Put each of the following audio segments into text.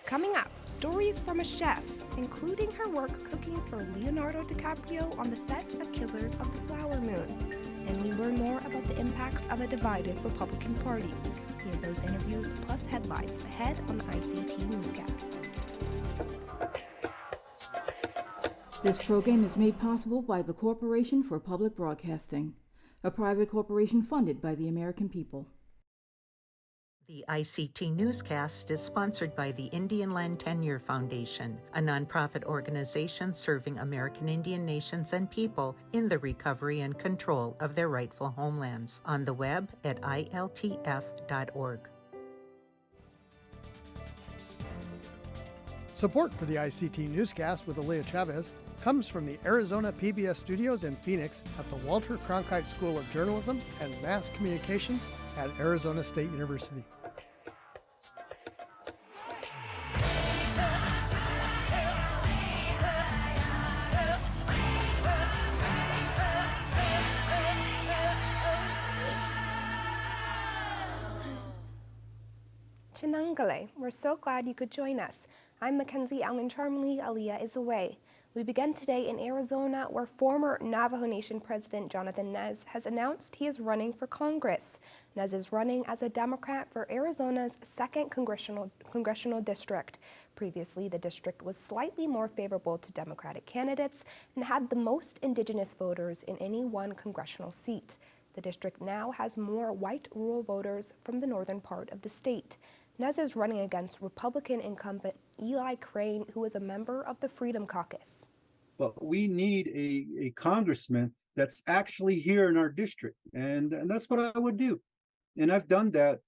Coming up, stories from a chef, including her work cooking for Leonardo DiCaprio on the set of Killers of the Flower Moon. And we learn more about the impacts of a divided Republican Party. Hear those interviews plus headlines ahead on the ICT Newscast. This program is made possible by the Corporation for Public Broadcasting, a private corporation funded by the American people. The ICT Newscast is sponsored by the Indian Land Tenure Foundation, a nonprofit organization serving American Indian nations and people in the recovery and control of their rightful homelands. On the web at iltf.org. Support for the ICT Newscast with Aaliyah Chavez comes from the Arizona PBS studios in Phoenix at the Walter Cronkite School of Journalism and Mass Communications at Arizona State University. Chinangale, we're so glad you could join us. I'm Mackenzie Allen Charmley. Aaliyah is away. We begin today in Arizona, where former Navajo Nation President Jonathan Nez has announced he is running for Congress. Nez is running as a Democrat for Arizona's 2nd congressional district. Previously, the district was slightly more favorable to Democratic candidates and had the most indigenous voters in any one congressional seat. The district now has more white rural voters from the northern part of the state. Nez is running against Republican incumbent Eli Crane, who is a member of the Freedom Caucus. Well, we need a congressman that's actually here in our district, and that's what I would do. And I've done that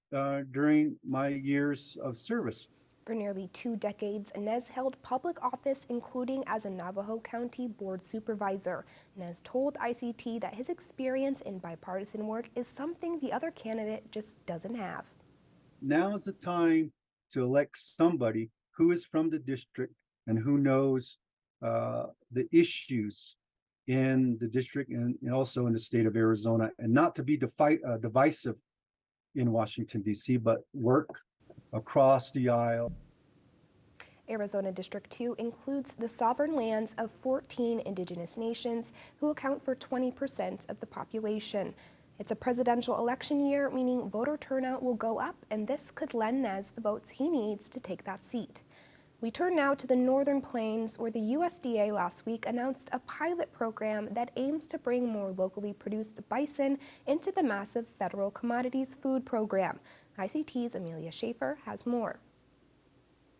during my years of service. For nearly 2 decades, Nez held public office, including as a Navajo County Board Supervisor. Nez told ICT that his experience in bipartisan work is something the other candidate just doesn't have. Now is the time to elect somebody who is from the district and who knows the issues in the district and also in the state of Arizona, and not to be divisive in Washington, D.C., but work across the aisle. Arizona District 2 includes the sovereign lands of 14 indigenous nations who account for 20% of the population. It's a presidential election year, meaning voter turnout will go up, and this could lend Nez the votes he needs to take that seat. We turn now to the Northern Plains, where the USDA last week announced a pilot program that aims to bring more locally produced bison into the massive federal commodities food program. ICT's Amelia Schaefer has more.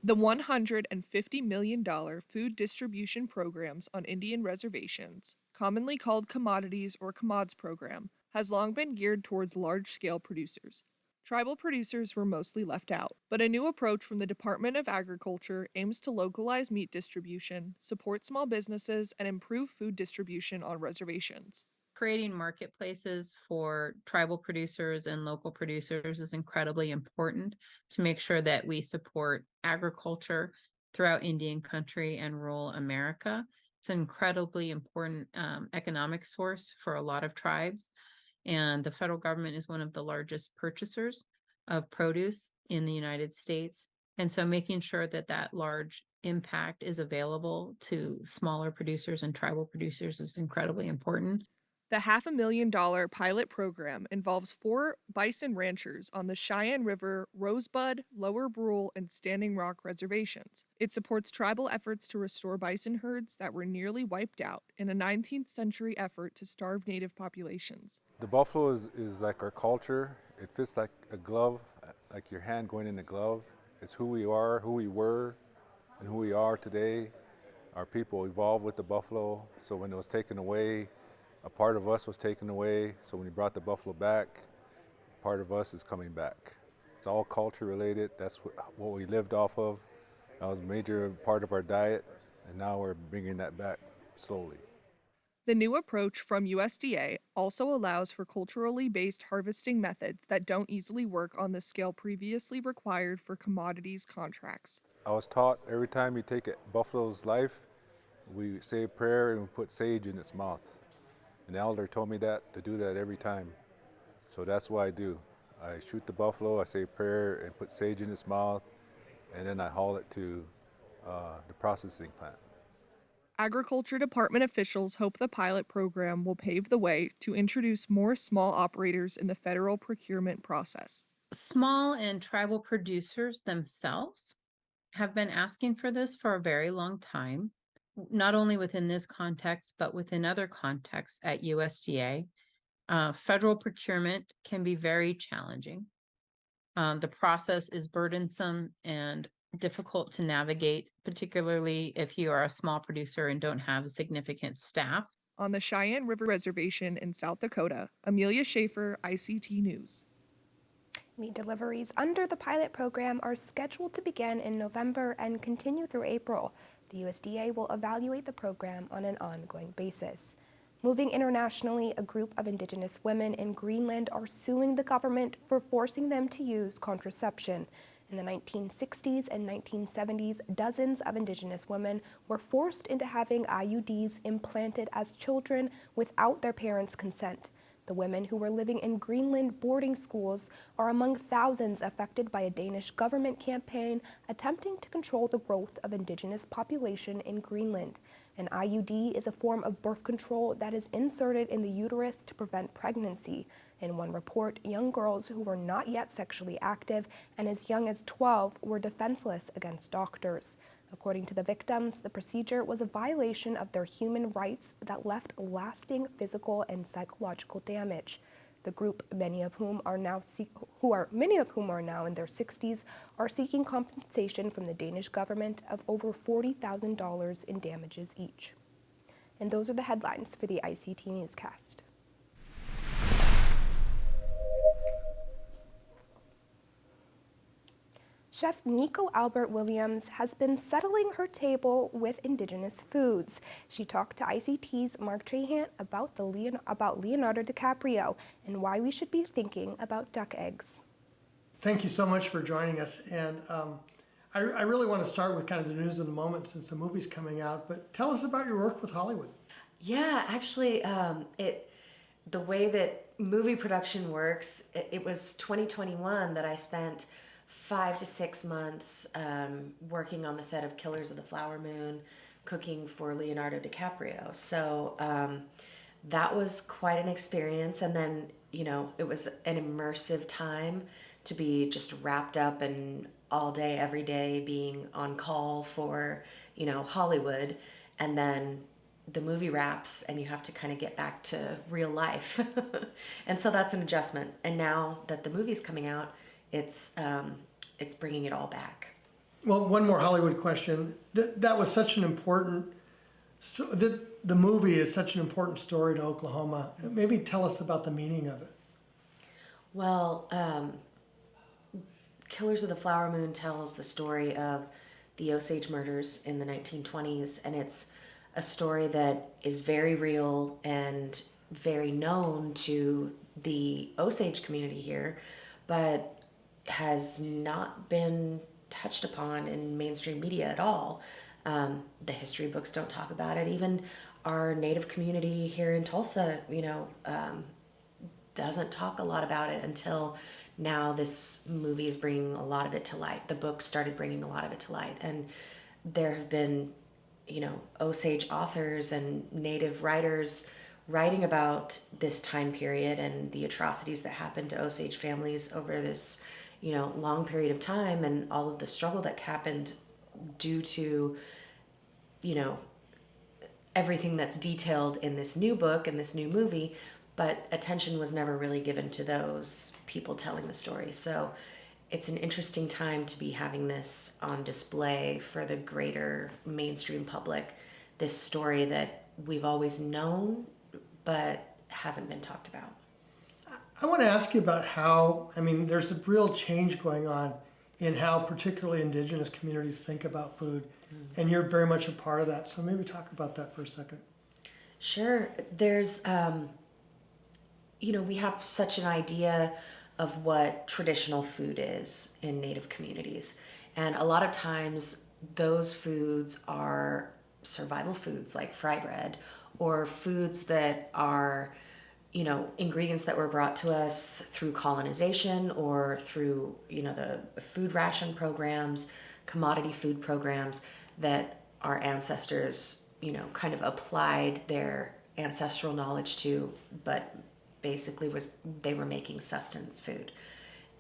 The $150 million food distribution programs on Indian reservations, commonly called Commodities or COMMODS program, has long been geared towards large-scale producers. Tribal producers were mostly left out, but a new approach from the Department of Agriculture aims to localize meat distribution, support small businesses, and improve food distribution on reservations. Creating marketplaces for tribal producers and local producers is incredibly important to make sure that we support agriculture throughout Indian country and rural America. It's an incredibly important economic source for a lot of tribes. And the federal government is one of the largest purchasers of produce in the United States. And so making sure that that large impact is available to smaller producers and tribal producers is incredibly important. The $500,000 pilot program involves 4 bison ranchers on the Cheyenne River, Rosebud, Lower Brule, and Standing Rock reservations. It supports tribal efforts to restore bison herds that were nearly wiped out in a 19th century effort to starve native populations. The buffalo is like our culture. It fits like a glove, like your hand going in a glove. It's who we are, who we were, and who we are today. Our people evolved with the buffalo, so when it was taken away, a part of us was taken away, so when he brought the buffalo back, part of us is coming back. It's all culture related. That's what we lived off of. That was a major part of our diet, and now we're bringing that back slowly. The new approach from USDA also allows for culturally based harvesting methods that don't easily work on the scale previously required for commodities contracts. I was taught every time you take a buffalo's life, we say a prayer and we put sage in its mouth. An elder told me that, to do that every time. So that's what I do. I shoot the buffalo, I say a prayer and put sage in its mouth, and then I haul it to the processing plant. Agriculture Department officials hope the pilot program will pave the way to introduce more small operators in the federal procurement process. Small and tribal producers themselves have been asking for this for a very long time, not only within this context, but within other contexts at USDA. Federal procurement can be very challenging. The process is burdensome and difficult to navigate, particularly if you are a small producer and don't have a significant staff. On the Cheyenne River Reservation in South Dakota, Amelia Schaefer, ICT News. Meat deliveries under the pilot program are scheduled to begin in November and continue through April. The USDA will evaluate the program on an ongoing basis. Moving internationally, a group of Indigenous women in Greenland are suing the government for forcing them to use contraception. In the 1960s and 1970s, dozens of Indigenous women were forced into having IUDs implanted as children without their parents' consent. The women who were living in Greenland boarding schools are among thousands affected by a Danish government campaign attempting to control the growth of Indigenous population in Greenland. An IUD is a form of birth control that is inserted in the uterus to prevent pregnancy. In one report, young girls who were not yet sexually active and as young as 12 were defenseless against doctors. According to the victims, the procedure was a violation of their human rights that left lasting physical and psychological damage. The group, many of whom are now in their 60s, are seeking compensation from the Danish government of over $40,000 in damages each. And those are the headlines for the ICT Newscast. Chef Nico Albert Williams has been settling her table with Indigenous foods. She talked to ICT's Mark Trahant about Leonardo DiCaprio and why we should be thinking about duck eggs. Thank you so much for joining us. And I really want to start with kind of the news of the moment since the movie's coming out. But tell us about your work with Hollywood. Yeah, actually, the way that movie production works, it was 2021 that I spent 5 to 6 months working on the set of Killers of the Flower Moon, cooking for Leonardo DiCaprio. So that was quite an experience. And then, you know, it was an immersive time to be just wrapped up and all day, every day being on call for, you know, Hollywood. And then the movie wraps and you have to kind of get back to real life. And so that's an adjustment. And now that the movie's coming out, it's bringing it all back. Well, one more Hollywood question. That was such an important, the movie is such an important story to Oklahoma. Maybe tell us about the meaning of it. Well, Killers of the Flower Moon tells the story of the Osage murders in the 1920s, and it's a story that is very real and very known to the Osage community here, but has not been touched upon in mainstream media at all. The history books don't talk about it. Even our Native community here in Tulsa, you know, doesn't talk a lot about it until now. This movie is bringing a lot of it to light. The book started bringing a lot of it to light. And there have been, you know, Osage authors and Native writers writing about this time period and the atrocities that happened to Osage families over this, you know, long period of time, and all of the struggle that happened due to, you know, everything that's detailed in this new book and this new movie, but attention was never really given to those people telling the story. So it's an interesting time to be having this on display for the greater mainstream public, this story that we've always known, but hasn't been talked about. I want to ask you about how, I mean, there's a real change going on in how particularly Indigenous communities think about food, and you're very much a part of that. So maybe talk about that for a second. Sure. There's, you know, we have such an idea of what traditional food is in Native communities. And a lot of times those foods are survival foods like fry bread, or foods that are ingredients that were brought to us through colonization or through, the food ration programs, commodity food programs that our ancestors, kind of applied their ancestral knowledge to, but basically they were making sustenance food.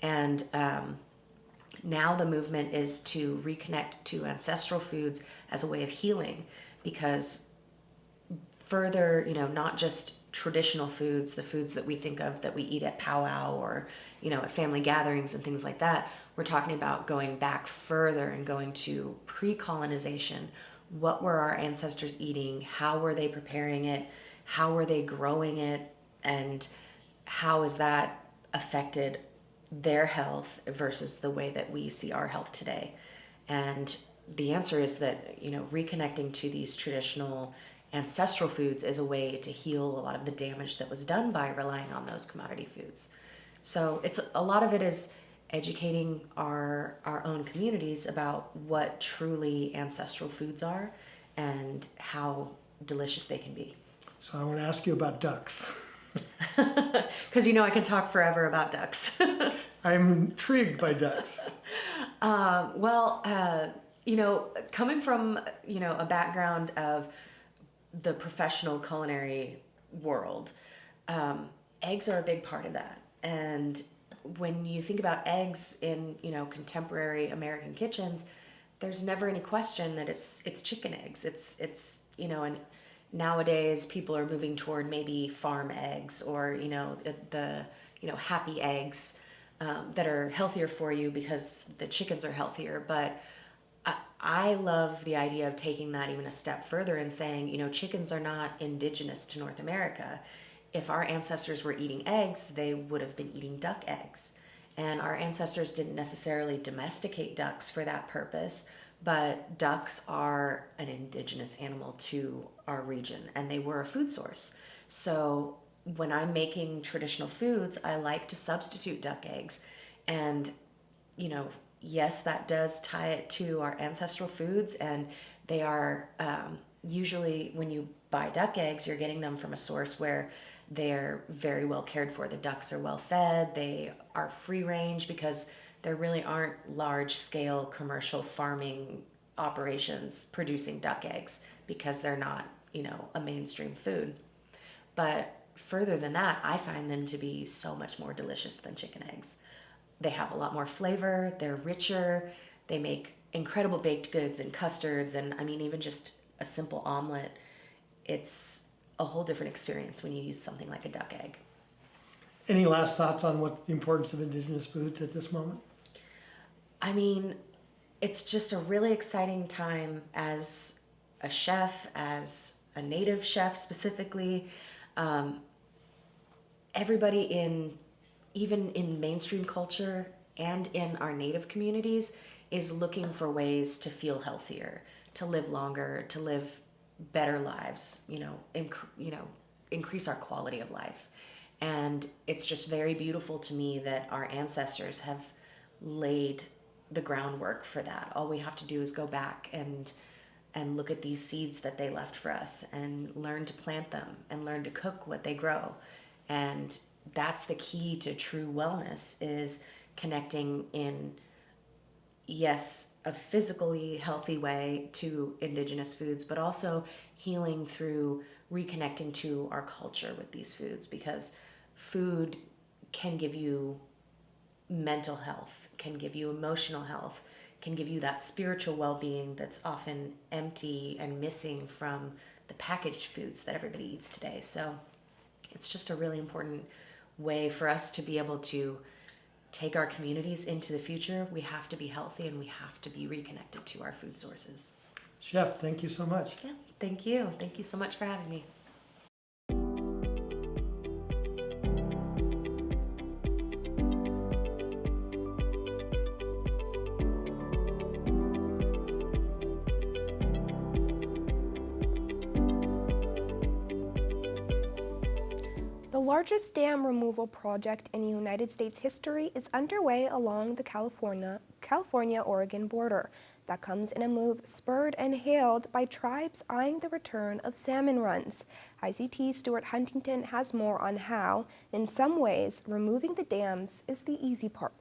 And now the movement is to reconnect to ancestral foods as a way of healing, because further, not just traditional foods, the foods that we think of that we eat at powwow or, at family gatherings and things like that, we're talking about going back further and going to pre-colonization. What were our ancestors eating? How were they preparing it? How were they growing it? And how has that affected their health versus the way that we see our health today? And the answer is that, reconnecting to these traditional ancestral foods is a way to heal a lot of the damage that was done by relying on those commodity foods. So a lot of it is educating our own communities about what truly ancestral foods are and how delicious they can be. So I want to ask you about ducks. Because I can talk forever about ducks. I'm intrigued by ducks. Coming from, a background of the professional culinary world, eggs are a big part of that. And when you think about eggs in, contemporary American kitchens, there's never any question that it's chicken eggs. It's and nowadays people are moving toward maybe farm eggs or, the happy eggs that are healthier for you because the chickens are healthier. But I love the idea of taking that even a step further and saying, chickens are not indigenous to North America. If our ancestors were eating eggs, they would have been eating duck eggs. And our ancestors didn't necessarily domesticate ducks for that purpose, but ducks are an indigenous animal to our region, and they were a food source. So when I'm making traditional foods, I like to substitute duck eggs. And, yes, that does tie it to our ancestral foods, and they are usually, when you buy duck eggs, you're getting them from a source where they're very well cared for. The ducks are well fed, they are free range, because there really aren't large scale commercial farming operations producing duck eggs because they're not, a mainstream food. But further than that, I find them to be so much more delicious than chicken eggs. They have a lot more flavor, they're richer, they make incredible baked goods and custards, and even just a simple omelet. It's a whole different experience when you use something like a duck egg. Any last thoughts on what the importance of indigenous foods at this moment? It's just a really exciting time as a chef, as a native chef specifically. Everybody even in mainstream culture and in our native communities is looking for ways to feel healthier, to live longer, to live better lives, increase our quality of life. And it's just very beautiful to me that our ancestors have laid the groundwork for that. All we have to do is go back and look at these seeds that they left for us and learn to plant them and learn to cook what they grow. And that's the key to true wellness, is connecting in, yes, a physically healthy way to indigenous foods, but also healing through reconnecting to our culture with these foods, because food can give you mental health, can give you emotional health, can give you that spiritual well-being that's often empty and missing from the packaged foods that everybody eats today. So it's just a really important way for us to be able to take our communities into the future. We have to be healthy and we have to be reconnected to our food sources. Chef, thank you so much. Yeah, thank you. Thank you so much for having me. The largest dam removal project in United States history is underway along the California-Oregon border. That comes in a move spurred and hailed by tribes eyeing the return of salmon runs. ICT's Stuart Huntington has more on how, in some ways, removing the dams is the easy part.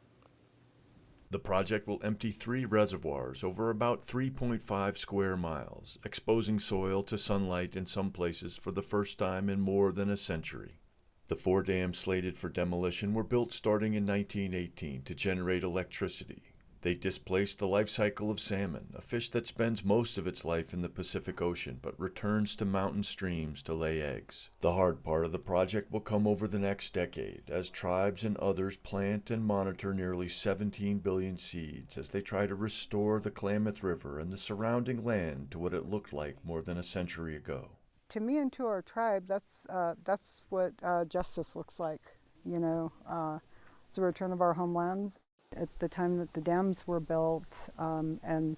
The project will empty 3 reservoirs over about 3.5 square miles, exposing soil to sunlight in some places for the first time in more than a century. The 4 dams slated for demolition were built starting in 1918 to generate electricity. They displaced the life cycle of salmon, a fish that spends most of its life in the Pacific Ocean but returns to mountain streams to lay eggs. The hard part of the project will come over the next decade as tribes and others plant and monitor nearly 17 billion seeds as they try to restore the Klamath River and the surrounding land to what it looked like more than a century ago. To me and to our tribe, that's what justice looks like. It's the return of our homelands. At the time that the dams were built and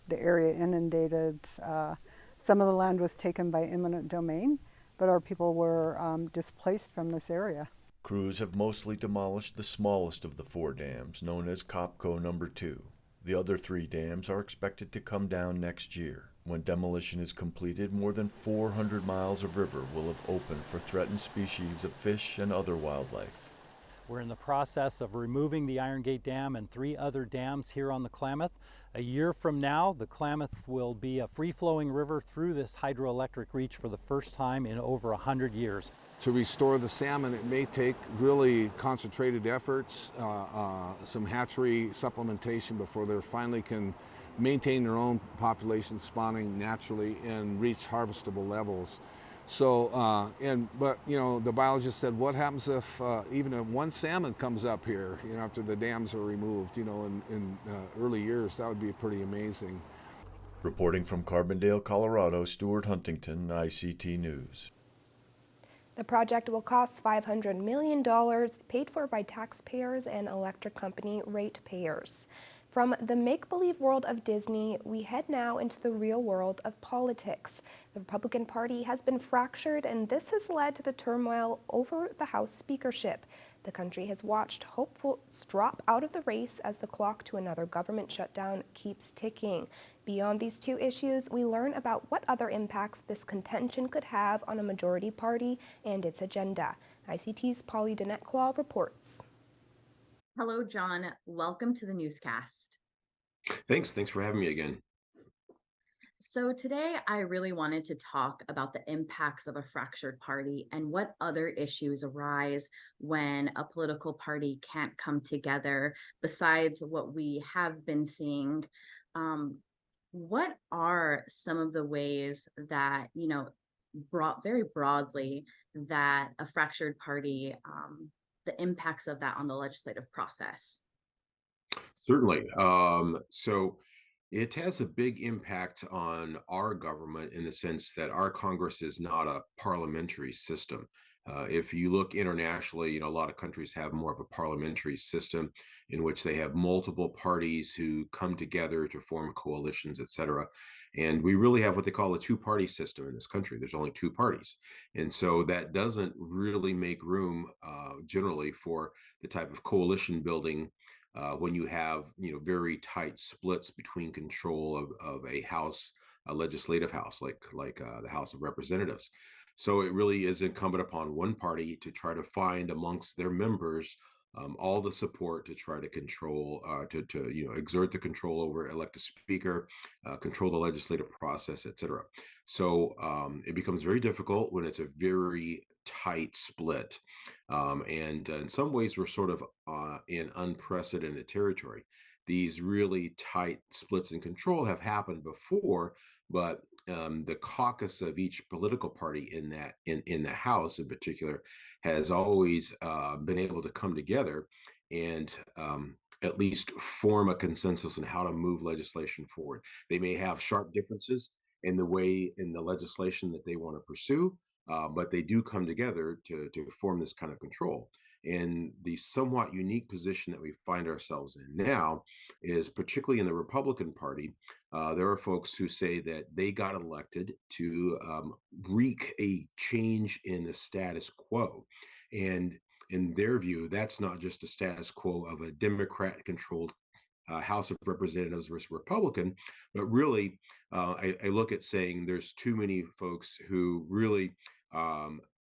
the area inundated, some of the land was taken by eminent domain, but our people were displaced from this area. Crews have mostly demolished the smallest of the 4 dams, known as Copco No. 2. The other 3 dams are expected to come down next year. When demolition is completed, more than 400 miles of river will have opened for threatened species of fish and other wildlife. We're in the process of removing the Iron Gate Dam and 3 other dams here on the Klamath. A year from now, the Klamath will be a free-flowing river through this hydroelectric reach for the first time in over 100 years. To restore the salmon, it may take really concentrated efforts, some hatchery supplementation before they finally can maintain their own population spawning naturally and reach harvestable levels. So, but the biologist said, what happens if even if one salmon comes up here, after the dams are removed, in early years? That would be pretty amazing. Reporting from Carbondale, Colorado, Stuart Huntington, ICT News. The project will cost $500 million, paid for by taxpayers and electric company ratepayers. From the make-believe world of Disney, we head now into the real world of politics. The Republican Party has been fractured, and this has led to the turmoil over the House speakership. The country has watched hopefuls drop out of the race as the clock to another government shutdown keeps ticking. Beyond these 2 issues, we learn about what other impacts this contention could have on a majority party and its agenda. ICT's Polly Danette-Claw reports. Hello, John. Welcome to the newscast. Thanks for having me again. So today I really wanted to talk about the impacts of a fractured party and what other issues arise when a political party can't come together besides what we have been seeing. What are some of the ways that, very broadly, that a fractured party, the impacts of that on the legislative process? Certainly. So it has a big impact on our government in the sense that our Congress is not a parliamentary system. If you look internationally, a lot of countries have more of a parliamentary system in which they have multiple parties who come together to form coalitions, et cetera. And we really have what they call a 2-party system in this country. There's only 2 parties. And so that doesn't really make room generally for the type of coalition building when you have, very tight splits between control of a house, a legislative house, like the House of Representatives. So it really is incumbent upon one party to try to find amongst their members all the support to try to control, to exert the control over, elect a speaker, control the legislative process, et cetera. So it becomes very difficult when it's a very tight split. And in some ways, we're sort of in unprecedented territory. These really tight splits in control have happened before, but the caucus of each political party in the House in particular has always been able to come together and at least form a consensus on how to move legislation forward. They may have sharp differences in the legislation that they want to pursue, but they do come together to form this kind of control. And the somewhat unique position that we find ourselves in now is, particularly in the Republican Party, there are folks who say that they got elected to wreak a change in the status quo. And in their view, that's not just a status quo of a Democrat-controlled House of Representatives versus Republican, but really, I look at saying there's too many folks who really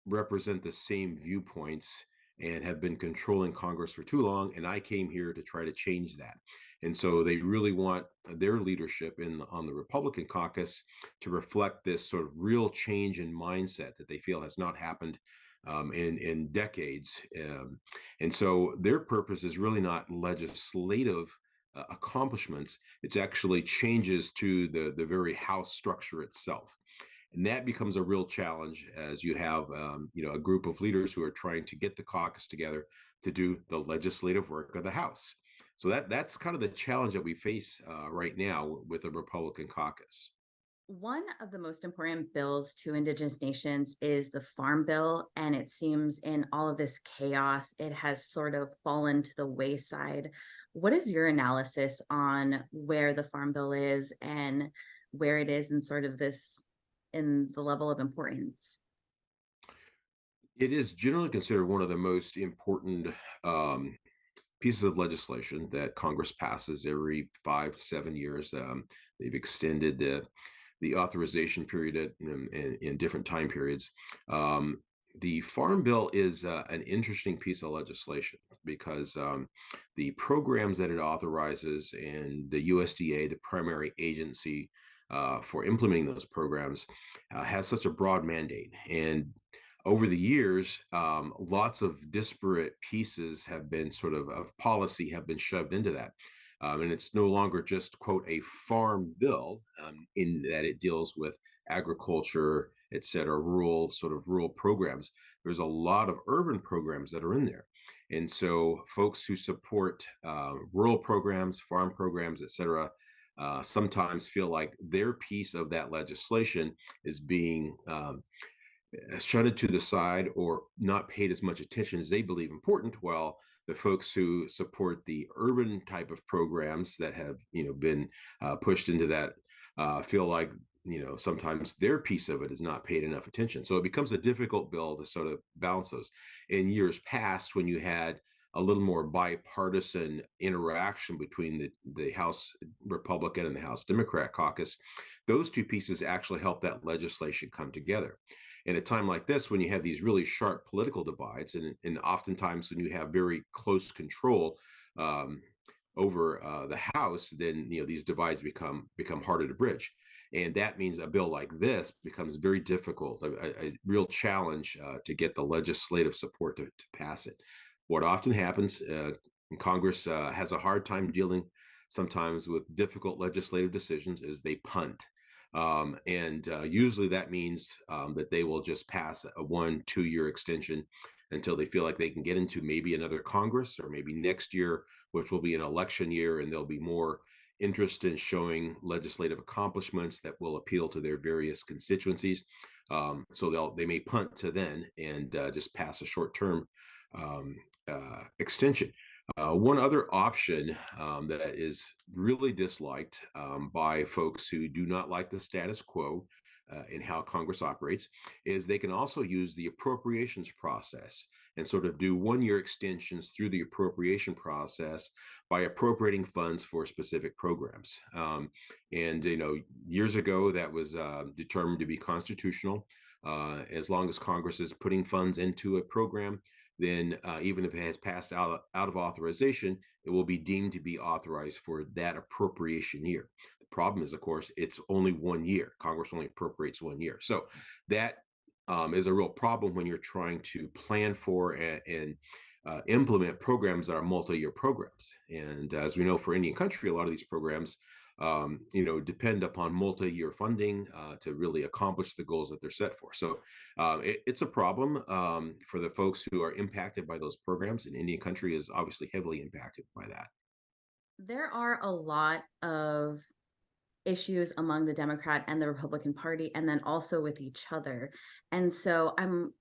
represent the same viewpoints and have been controlling Congress for too long. And I came here to try to change that. And so they really want their leadership on the Republican caucus to reflect this sort of real change in mindset that they feel has not happened in decades. And so their purpose is really not legislative accomplishments. It's actually changes to the very House structure itself. And that becomes a real challenge as you have, a group of leaders who are trying to get the caucus together to do the legislative work of the House. So that's kind of the challenge that we face right now with the Republican caucus. One of the most important bills to Indigenous nations is the Farm Bill, and it seems in all of this chaos, it has sort of fallen to the wayside. What is your analysis on where the Farm Bill is and where it is in sort of this, in the level of importance? It is generally considered one of the most important pieces of legislation that Congress passes every 5 to 7 years. They've extended the authorization period in different time periods. The Farm Bill is an interesting piece of legislation because the programs that it authorizes and the USDA, the primary agency for implementing those programs, has such a broad mandate. And over the years, lots of disparate pieces have been of policy have been shoved into that. And it's no longer just, quote, a farm bill in that it deals with agriculture, et cetera, rural programs. There's a lot of urban programs that are in there. And so folks who support rural programs, farm programs, et cetera, sometimes feel like their piece of that legislation is being shunted to the side or not paid as much attention as they believe important, while the folks who support the urban type of programs that have been pushed into that feel like sometimes their piece of it is not paid enough attention. So it becomes a difficult bill to sort of balance those. In years past, when you had a little more bipartisan interaction between the House Republican and the House Democrat caucus, those two pieces actually help that legislation come together. In a time like this, when you have these really sharp political divides, and oftentimes when you have very close control over the House, then these divides become harder to bridge, and that means a bill like this becomes very difficult, a real challenge to get the legislative support to pass it. What often happens, Congress has a hard time dealing sometimes with difficult legislative decisions, is they punt. And usually that means that they will just pass a 1-2 year extension until they feel like they can get into maybe another Congress, or maybe next year, which will be an election year, and there'll be more interest in showing legislative accomplishments that will appeal to their various constituencies. So they may punt to then and just pass a short-term extension. One other option that is really disliked by folks who do not like the status quo in how Congress operates is they can also use the appropriations process and sort of do 1-year extensions through the appropriation process by appropriating funds for specific programs. And years ago, that was determined to be constitutional. As long as Congress is putting funds into a program, then even if it has passed out of authorization, it will be deemed to be authorized for that appropriation year. The problem is, of course, it's only 1 year. Congress only appropriates 1 year. So that is a real problem when you're trying to plan for and implement programs that are multi-year programs. And as we know, for Indian country, a lot of these programs depend upon multi-year funding to really accomplish the goals that they're set for. So it's a problem for the folks who are impacted by those programs, and Indian country is obviously heavily impacted by that. There are a lot of issues among the Democrat and the Republican Party, and then also with each other. And so I'm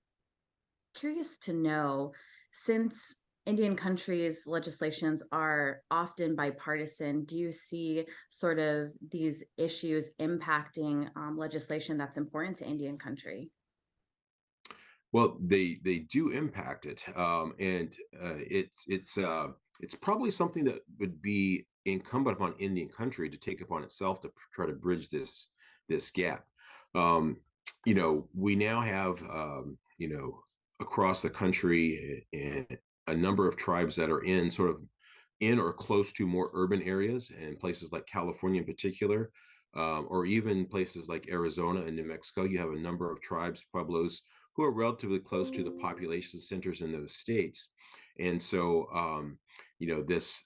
curious to know, since Indian countries' legislations are often bipartisan, do you see sort of these issues impacting legislation that's important to Indian country? Well, they do impact it, and it's probably something that would be incumbent upon Indian country to take upon itself to try to bridge this gap. Um, we now have across the country a number of tribes that are in sort of in or close to more urban areas, and places like California in particular, or even places like Arizona and New Mexico. You have a number of tribes, pueblos, who are relatively close to the population centers in those states. And so, this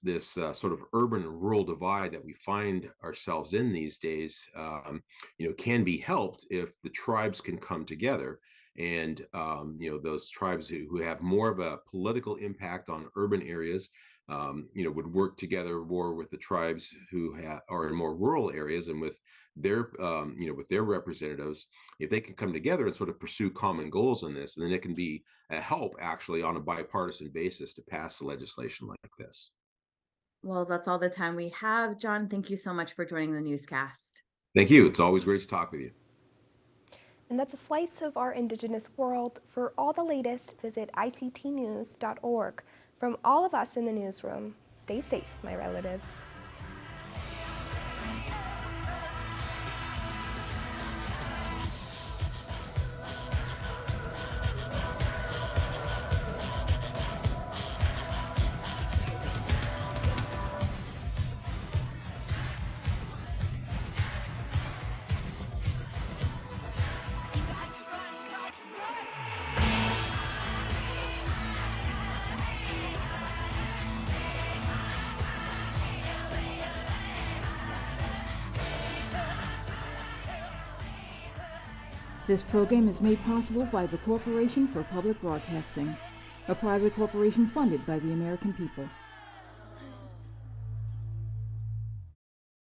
sort of urban rural divide that we find ourselves in these days, can be helped if the tribes can come together. And those tribes who have more of a political impact on urban areas, would work together more with the tribes who are in more rural areas, and with their representatives. If they can come together and sort of pursue common goals in this, then it can be a help actually on a bipartisan basis to pass legislation like this. Well, that's all the time we have. John, thank you so much for joining the newscast. Thank you. It's always great to talk with you. And that's a slice of our Indigenous world. For all the latest, visit ictnews.org. From all of us in the newsroom, stay safe, my relatives. This program is made possible by the Corporation for Public Broadcasting, a private corporation funded by the American people.